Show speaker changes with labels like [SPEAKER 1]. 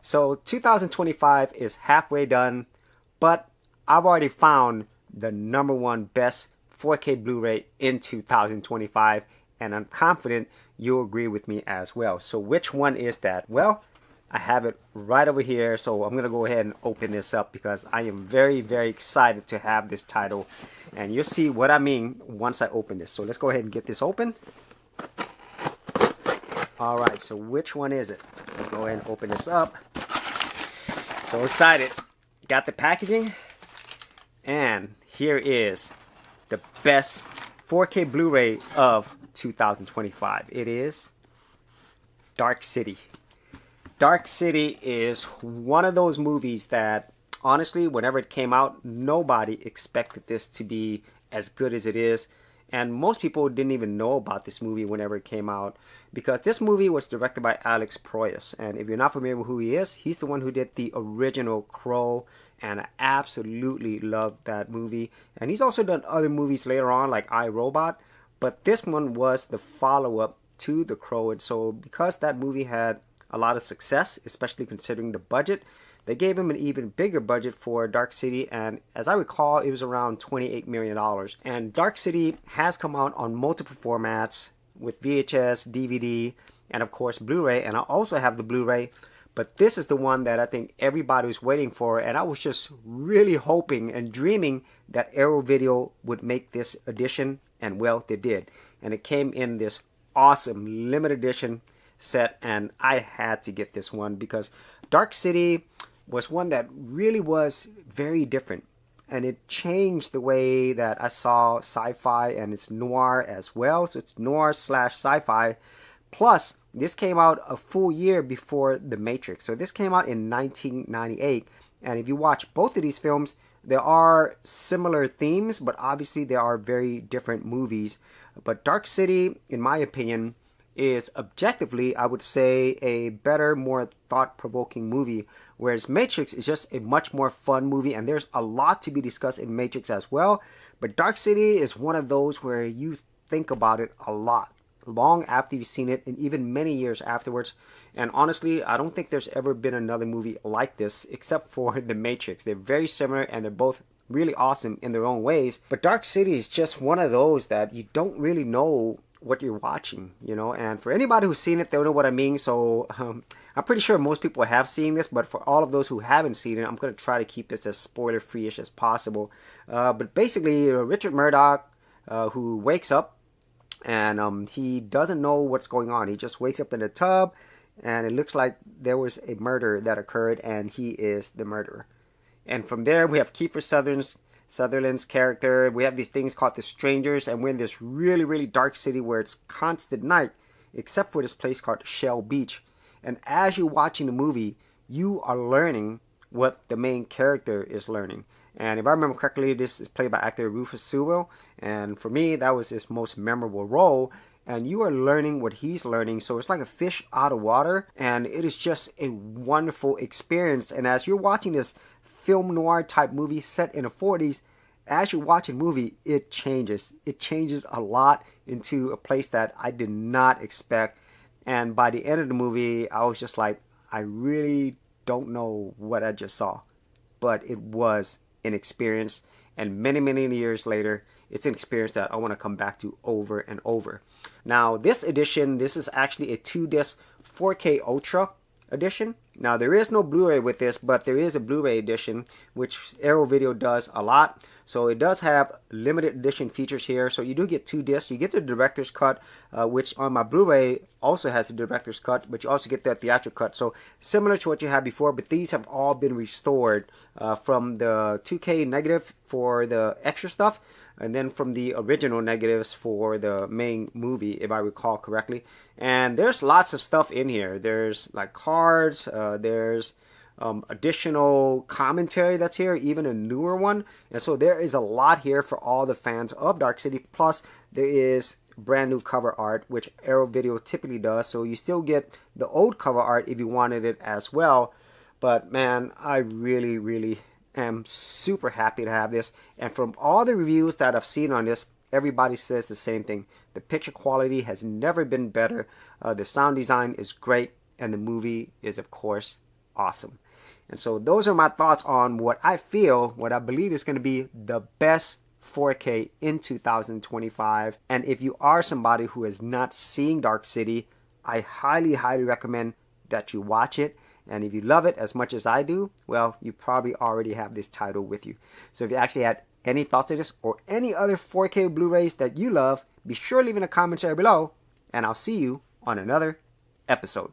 [SPEAKER 1] So 2025 is halfway done, but I've already found the number one best 4K Blu-ray in 2025, and I'm confident you'll agree with me as well. So which one is that? Well, I have it right over here, so I'm gonna go ahead and open this up because I am very, very excited to have this title, and you'll see what I mean once I open this. So let's go ahead and get this open. All right, so which one is it? I'll go ahead and open this up. So excited. Got the packaging, and here is the best 4K Blu-ray of 2025. It is Dark City. Dark City is one of those movies that, honestly, whenever it came out, nobody expected this to be as good as it is. And most people didn't even know about this movie whenever it came out, because this movie was directed by Alex Proyas. And if you're not familiar with who he is, he's the one who did the original Crow, and I absolutely loved that movie. And he's also done other movies later on, like I, Robot, but this one was the follow-up to The Crow. And so because that movie had a lot of success, especially considering the budget, they gave him an even bigger budget for Dark City, and as I recall, it was around $28 million. And Dark City has come out on multiple formats with VHS, DVD, and of course Blu-ray, and I also have the Blu-ray, but this is the one that I think everybody was waiting for, and I was just really hoping and dreaming that Arrow Video would make this edition, and well, they did. And it came in this awesome limited edition set, and I had to get this one because Dark City was one that really was very different, and it changed the way that I saw sci-fi, and it's noir as well. So it's noir slash sci-fi. Plus, this came out a full year before The Matrix. So this came out in 1998, and if you watch both of these films, there are similar themes, but obviously they are very different movies. But Dark City, in my opinion, is objectively, I would say, a better, more thought-provoking movie, whereas Matrix is just a much more fun movie, and there's a lot to be discussed in Matrix as well. But Dark City is one of those where you think about it a lot, long after you've seen it, and even many years afterwards. And honestly, I don't think there's ever been another movie like this, except for The Matrix. They're very similar, and they're both really awesome in their own ways. But Dark City is just one of those that you don't really know what you're watching, you know. And for anybody who's seen it, they'll know what I mean. So I'm pretty sure most people have seen this, but for all of those who haven't seen it, I'm going to try to keep this as spoiler free-ish as possible. But basically, Richard Murdoch, who wakes up, and he doesn't know what's going on. He just wakes up in a tub, and it looks like there was a murder that occurred, and he is the murderer. And from there, we have Kiefer Sutherland's character. We have these things called the Strangers, and we're in this really, really dark city where it's constant night, except for this place called Shell Beach. And as you're watching the movie, you are learning what the main character is learning. And if I remember correctly, this is played by actor Rufus Sewell, and for me, that was his most memorable role. And you are learning what he's learning, so it's like a fish out of water, and it is just a wonderful experience. And as you're watching this film noir type movie set in the 40s, as you're watching the movie, it changes. It changes a lot into a place that I did not expect. And by the end of the movie, I was just like, I really don't know what I just saw. But it was an experience. And many, many years later, it's an experience that I want to come back to over and over. Now, this edition, this is actually a 2-disc 4K Ultra edition. Now, there is no Blu-ray with this, but there is a Blu-ray edition, which Arrow Video does a lot. So it does have limited edition features here. So you do get 2 discs. You get the director's cut, which on my Blu-ray also has the director's cut, but you also get the theatrical cut. So similar to what you had before, but these have all been restored from the 2K negative for the extra stuff, and then from the original negatives for the main movie, if I recall correctly. And there's lots of stuff in here. There's like cards, there's additional commentary that's here, even a newer one. And so there is a lot here for all the fans of Dark City. Plus, there is brand new cover art, which Arrow Video typically does. So you still get the old cover art if you wanted it as well. But man, I really, really am super happy to have this. And from all the reviews that I've seen on this, everybody says the same thing. The picture quality has never been better. The sound design is great. And the movie is, of course, awesome. And so those are my thoughts on what I believe is going to be the best 4K in 2025. And if you are somebody who has not seen Dark City, I highly recommend that you watch it. And if you love it as much as I do, well, you probably already have this title with you. So if you actually had any thoughts on this or any other 4K Blu-rays that you love, be sure to leave in the comments area below, and I'll see you on another episode.